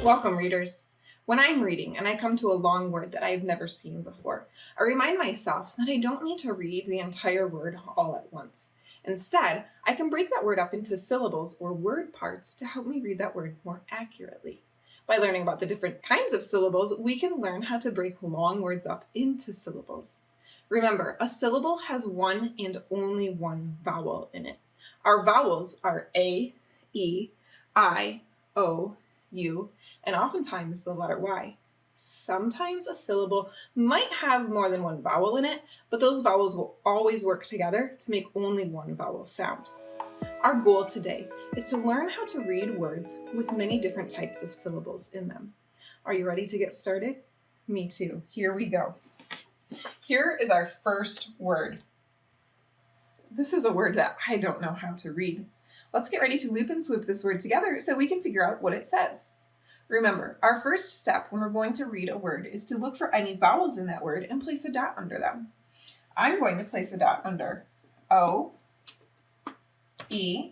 Welcome, readers. When I'm reading and I come to a long word that I've never seen before, I remind myself that I don't need to read the entire word all at once. Instead, I can break that word up into syllables or word parts to help me read that word more accurately. By learning about the different kinds of syllables, we can learn how to break long words up into syllables. Remember, a syllable has one and only one vowel in it. Our vowels are A, E, I, O, U, and oftentimes the letter Y. Sometimes a syllable might have more than one vowel in it, but those vowels will always work together to make only one vowel sound. Our goal today is to learn how to read words with many different types of syllables in them. Are you ready to get started? Me too. Here we go. Here is our first word. This is a word that I don't know how to read. Let's get ready to loop and swoop this word together so we can figure out what it says. Remember, our first step when we're going to read a word is to look for any vowels in that word and place a dot under them. I'm going to place a dot under O, E,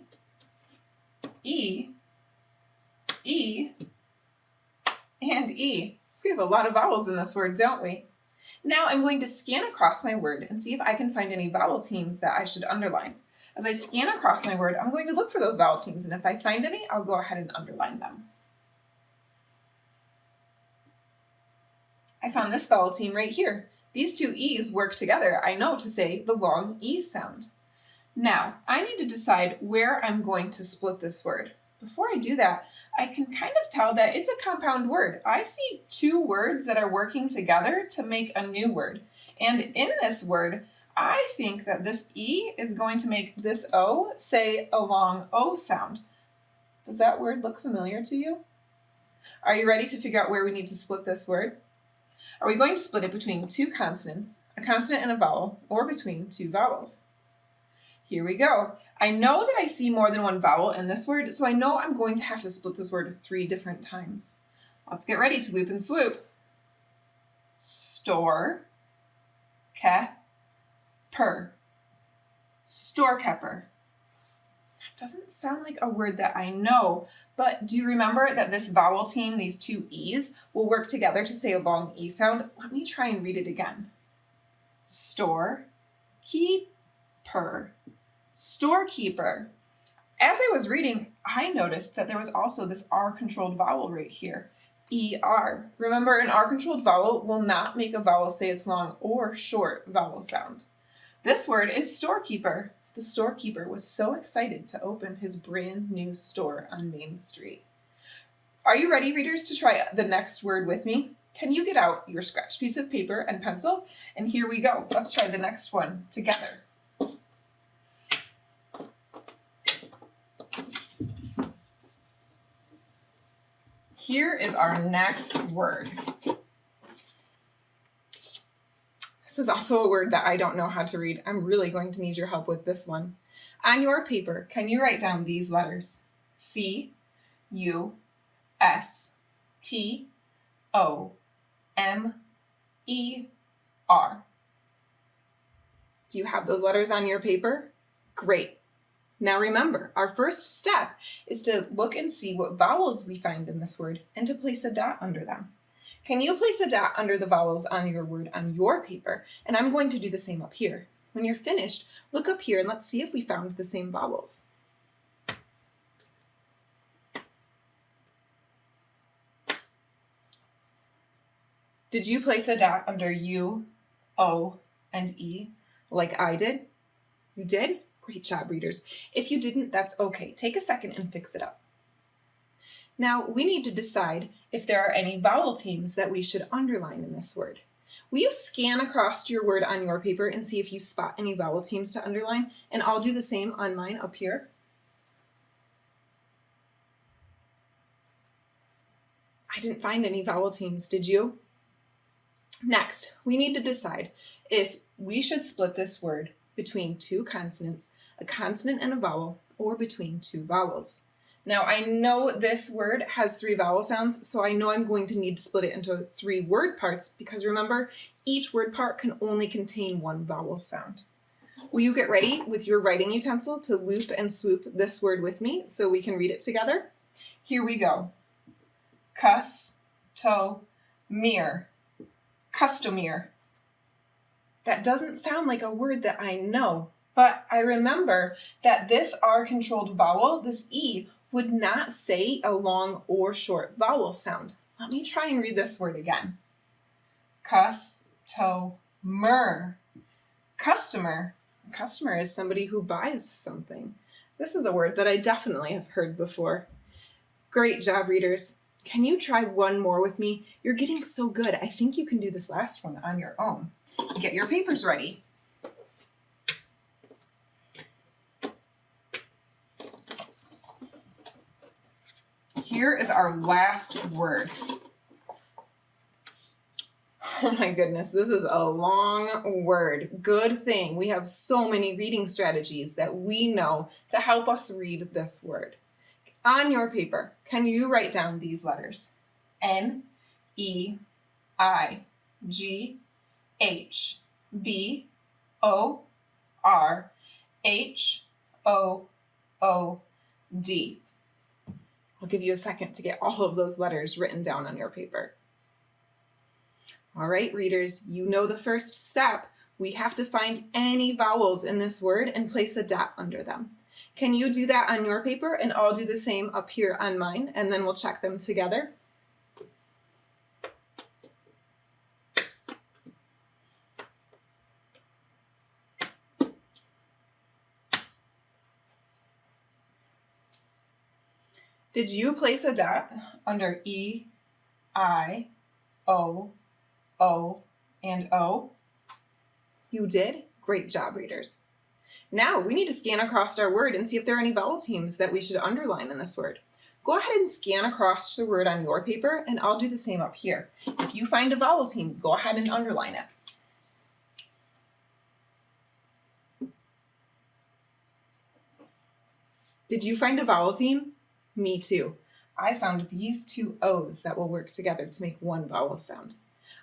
E, E, and E. We have a lot of vowels in this word, don't we? Now I'm going to scan across my word and see if I can find any vowel teams that I should underline. As I scan across my word, I'm going to look for those vowel teams, and if I find any, I'll go ahead and underline them. I found this vowel team right here. These two E's work together, I know, to say the long E sound. Now, I need to decide where I'm going to split this word. Before I do that, I can kind of tell that it's a compound word. I see two words that are working together to make a new word. And in this word, I think that this E is going to make this O say a long O sound. Does that word look familiar to you? Are you ready to figure out where we need to split this word? Are we going to split it between two consonants, a consonant and a vowel, or between two vowels? Here we go. I know that I see more than one vowel in this word, so I know I'm going to have to split this word 3 different times. Let's get ready to loop and swoop. Store, per. Storekeeper. That doesn't sound like a word that I know, but do you remember that this vowel team, these two E's, will work together to say a long E sound? Let me try and read it again. Store, keeper. Storekeeper. As I was reading, I noticed that there was also this R-controlled vowel right here, ER. Remember, an R-controlled vowel will not make a vowel say its long or short vowel sound. This word is storekeeper. The storekeeper was so excited to open his brand new store on Main Street. Are you ready, readers, to try the next word with me? Can you get out your scratch piece of paper and pencil? And here we go. Let's try the next one together. Here is our next word. This is also a word that I don't know how to read. I'm really going to need your help with this one. On your paper, can you write down these letters? C, U, S, T, O, M, E, R. Do you have those letters on your paper? Great. Now remember, our first step is to look and see what vowels we find in this word and to place a dot under them. Can you place a dot under the vowels on your word on your paper? And I'm going to do the same up here. When you're finished, look up here and let's see if we found the same vowels. Did you place a dot under U, O, and E like I did? You did? Great job, readers. If you didn't, that's okay. Take a second and fix it up. Now, we need to decide if there are any vowel teams that we should underline in this word. Will you scan across your word on your paper and see if you spot any vowel teams to underline? And I'll do the same on mine up here. I didn't find any vowel teams, did you? Next, we need to decide if we should split this word between two consonants, a consonant and a vowel, or between two vowels. Now, I know this word has 3 vowel sounds, so I know I'm going to need to split it into 3 word parts because remember, each word part can only contain 1 vowel sound. Will you get ready with your writing utensil to loop and swoop this word with me so we can read it together? Here we go. Customere. Customere. That doesn't sound like a word that I know, but I remember that this R-controlled vowel, this E, would not say a long or short vowel sound. Let me try and read this word again. Customer. Customer. A customer is somebody who buys something. This is a word that I definitely have heard before. Great job, readers. Can you try one more with me? You're getting so good. I think you can do this last one on your own. Get your papers ready. Here is our last word. Oh my goodness, this is a long word. Good thing we have so many reading strategies that we know to help us read this word. On your paper, can you write down these letters? N, E, I, G, H, B, O, R, H, O, O, D. I'll give you a second to get all of those letters written down on your paper. All right, readers, you know the first step. We have to find any vowels in this word and place a dot under them. Can you do that on your paper? And I'll do the same up here on mine, and then we'll check them together. Did you place a dot under E, I, O, O, and O? You did? Great job, readers. Now we need to scan across our word and see if there are any vowel teams that we should underline in this word. Go ahead and scan across the word on your paper, and I'll do the same up here. If you find a vowel team, go ahead and underline it. Did you find a vowel team? Me too. I found these two O's that will work together to make one vowel sound.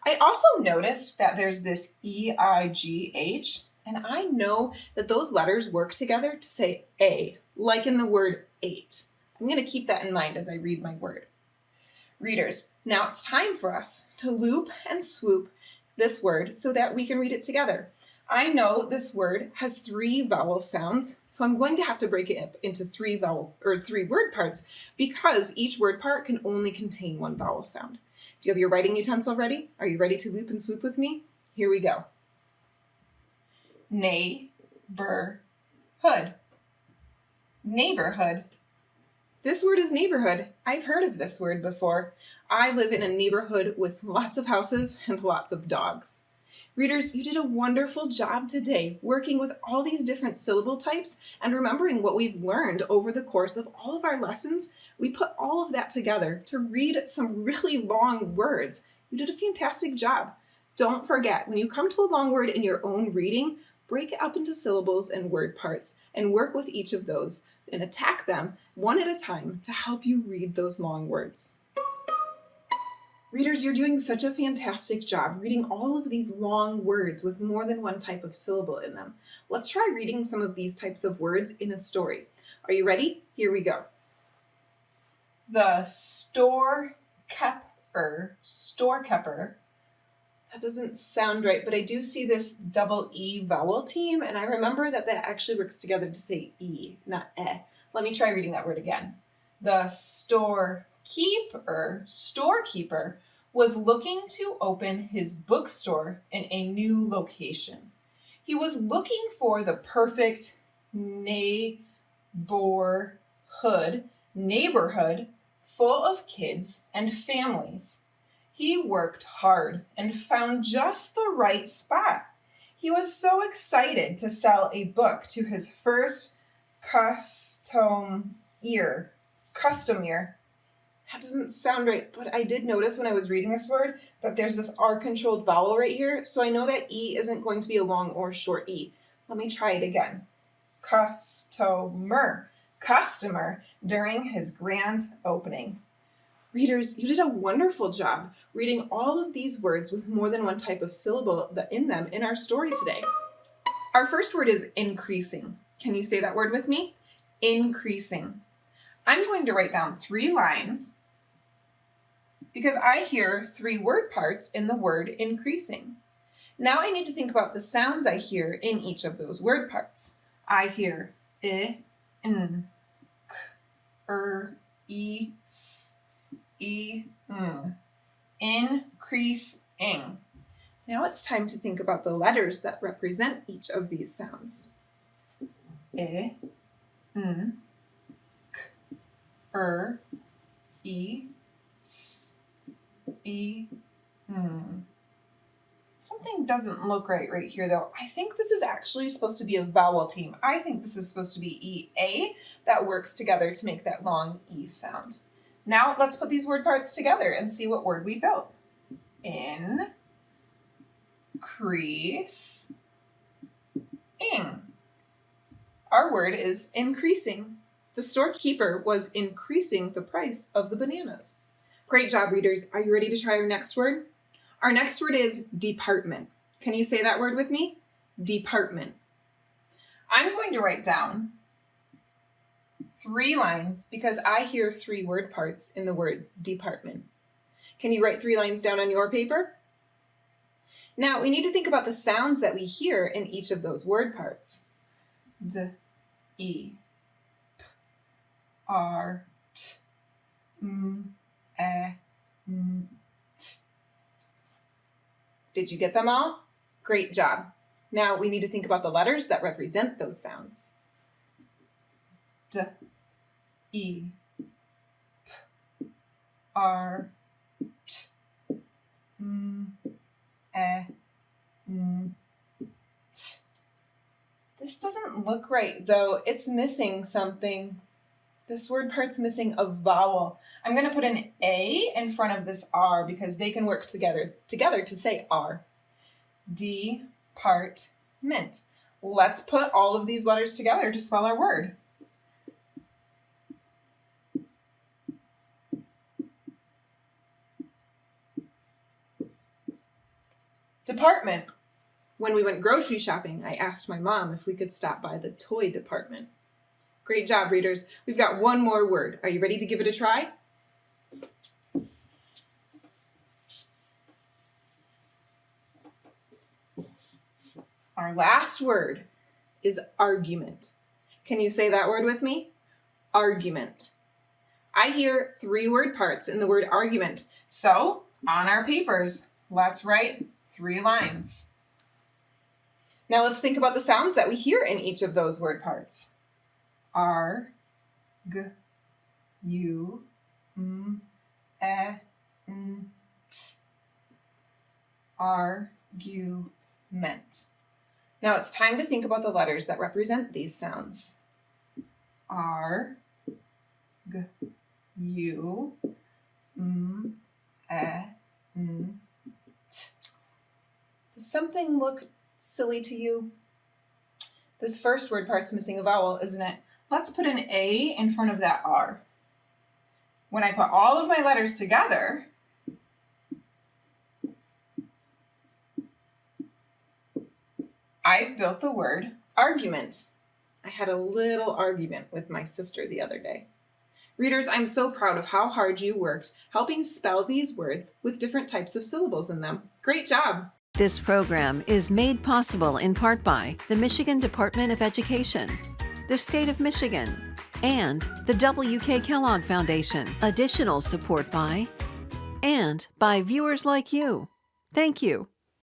I also noticed that there's this E-I-G-H, and I know that those letters work together to say A, like in the word eight. I'm going to keep that in mind as I read my word. Readers, now it's time for us to loop and swoop this word so that we can read it together. I know this word has 3 vowel sounds, so I'm going to have to break it up into 3 word parts because each word part can only contain 1 vowel sound. Do you have your writing utensil ready? Are you ready to loop and swoop with me? Here we go. Neighborhood. Neighborhood. This word is neighborhood. I've heard of this word before. I live in a neighborhood with lots of houses and lots of dogs. Readers, you did a wonderful job today working with all these different syllable types and remembering what we've learned over the course of all of our lessons. We put all of that together to read some really long words. You did a fantastic job. Don't forget, when you come to a long word in your own reading, break it up into syllables and word parts and work with each of those and attack them one at a time to help you read those long words. Readers, you're doing such a fantastic job reading all of these long words with more than one type of syllable in them. Let's try reading some of these types of words in a story. Are you ready? Here we go. The storekeeper. That doesn't sound right, but I do see this double E vowel team, and I remember that that actually works together to say E, not eh. Let me try reading that word again. The storekeeper was looking to open his bookstore in a new location. He was looking for the perfect neighborhood full of kids and families. He worked hard and found just the right spot. He was so excited to sell a book to his first customer. That doesn't sound right, but I did notice when I was reading this word that there's this R-controlled vowel right here, so I know that E isn't going to be a long or short E. Let me try it again. Customer during his grand opening. Readers, you did a wonderful job reading all of these words with more than one type of syllable in them in our story today. Our first word is increasing. Can you say that word with me? Increasing. I'm going to write down 3 lines, because I hear 3 word parts in the word increasing. Now I need to think about the sounds I hear in each of those word parts. I hear I, n, k, I, s, I, n. Increasing. Now it's time to think about the letters that represent each of these sounds. I, n, k, I, s, I, n. Something doesn't look right here though. I think this is actually supposed to be a vowel team. I think this is supposed to be E-A that works together to make that long E sound. Now let's put these word parts together and see what word we built. Increase, ing. Our word is increasing. The storekeeper was increasing the price of the bananas. Great job, readers. Are you ready to try our next word? Our next word is department. Can you say that word with me? Department. I'm going to write down 3 lines because I hear 3 word parts in the word department. Can you write 3 lines down on your paper? Now we need to think about the sounds that we hear in each of those word parts. D, E, P, R, T, M, E, N, T. Did you get them all? Great job. Now we need to think about the letters that represent those sounds. D, E, P, R, T, M, E, N, T. This doesn't look right though. It's missing something. This word part's missing a vowel. I'm going to put an A in front of this R because they can work together to say R. Department. Let's put all of these letters together to spell our word. Department. When we went grocery shopping, I asked my mom if we could stop by the toy department. Great job, readers. We've got one more word. Are you ready to give it a try? Our last word is argument. Can you say that word with me? Argument. I hear 3 word parts in the word argument. So, on our papers, let's write 3 lines. Now let's think about the sounds that we hear in each of those word parts. R, G, U, M, E, N, T. Argument. Now it's time to think about the letters that represent these sounds. R, G, U, M, E, N, T. Does something look silly to you? This first word part's missing a vowel, isn't it? Let's put an A in front of that R. When I put all of my letters together, I've built the word argument. I had a little argument with my sister the other day. Readers, I'm so proud of how hard you worked helping spell these words with different types of syllables in them. Great job! This program is made possible in part by the Michigan Department of Education, the State of Michigan, and the W.K. Kellogg Foundation. Additional support by, and by viewers like you. Thank you.